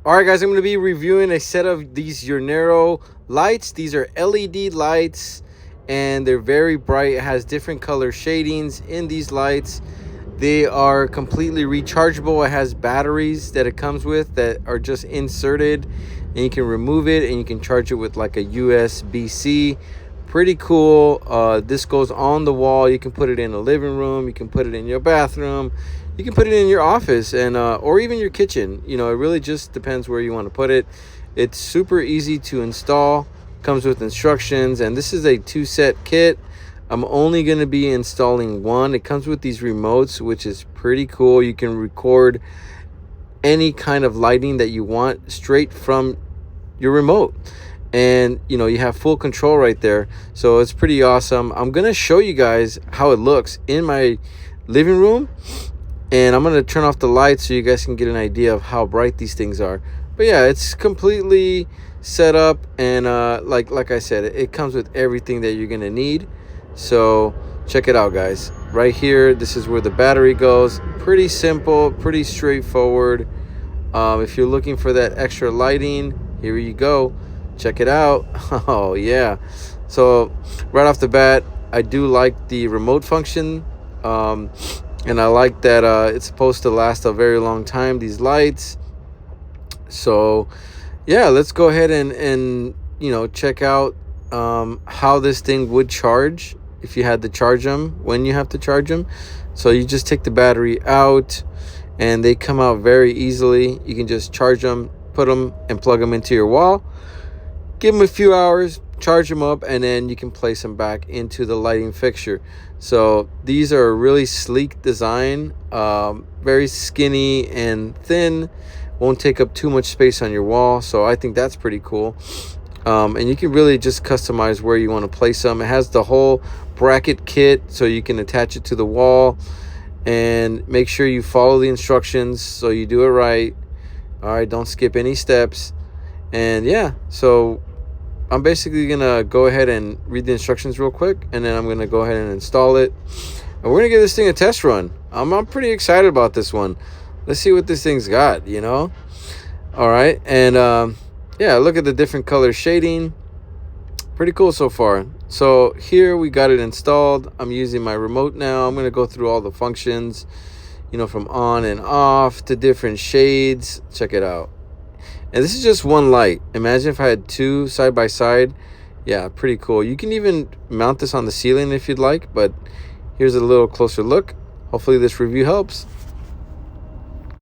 All right, guys, I'm going to be reviewing a set of these Yurnero lights. These are LED lights, and they're very bright. It has different color shadings in these lights. They are completely rechargeable. It has batteries that it comes with that are just inserted, and you can remove it, and you can charge it with like a USB-C. Pretty cool. This goes on the wall. You can put it in a living room. You can put it in your bathroom. You can put it in your office and or even your kitchen. You know, it really just depends where you want to put it. It's super easy to install. Comes with instructions, and this is a 2-set kit. I'm only going to be installing one. It comes with these remotes, which is pretty cool. You can record any kind of lighting that you want straight from your remote, and you know, you have full control right there. So it's pretty awesome. I'm going to show you guys how it looks in my living room, and I'm going to turn off the lights so you guys can get an idea of how bright these things are. But yeah, it's completely set up, and like I said, it comes with everything that you're going to need. So check it out, guys. Right here, this is where the battery goes. Pretty simple, pretty straightforward. If you're looking for that extra lighting, here you go. Check it out. Oh yeah. So right off the bat, I do like the remote function, and I like that it's supposed to last a very long time, these lights. So yeah, let's go ahead and you know, check out how this thing would charge if you had to charge them, when you have to charge them. So you just take the battery out, and they come out very easily. You can just charge them, put them and plug them into your wall, give them a few hours, charge them up, and then you can place them back into the lighting fixture. So these are a really sleek design, very skinny and thin, won't take up too much space on your wall. So I think that's pretty cool. And you can really just customize where you want to place them. It has the whole bracket kit, so you can attach it to the wall, and make sure you follow the instructions so you do it right. All right, don't skip any steps. And yeah, so I'm basically gonna go ahead and read the instructions real quick, and then I'm gonna go ahead and install it, and we're gonna give this thing a test run. I'm pretty excited about this one. Let's see what this thing's got, you know. All right, and yeah, look at the different color shading. Pretty cool so far. So here we got it installed. I'm using my remote now. I'm going to go through all the functions, you know, from on and off to different shades. Check it out. And this is just one light. Imagine if I had two side by side. Yeah, pretty cool. You can even mount this on the ceiling if you'd like, but here's a little closer look. Hopefully this review helps.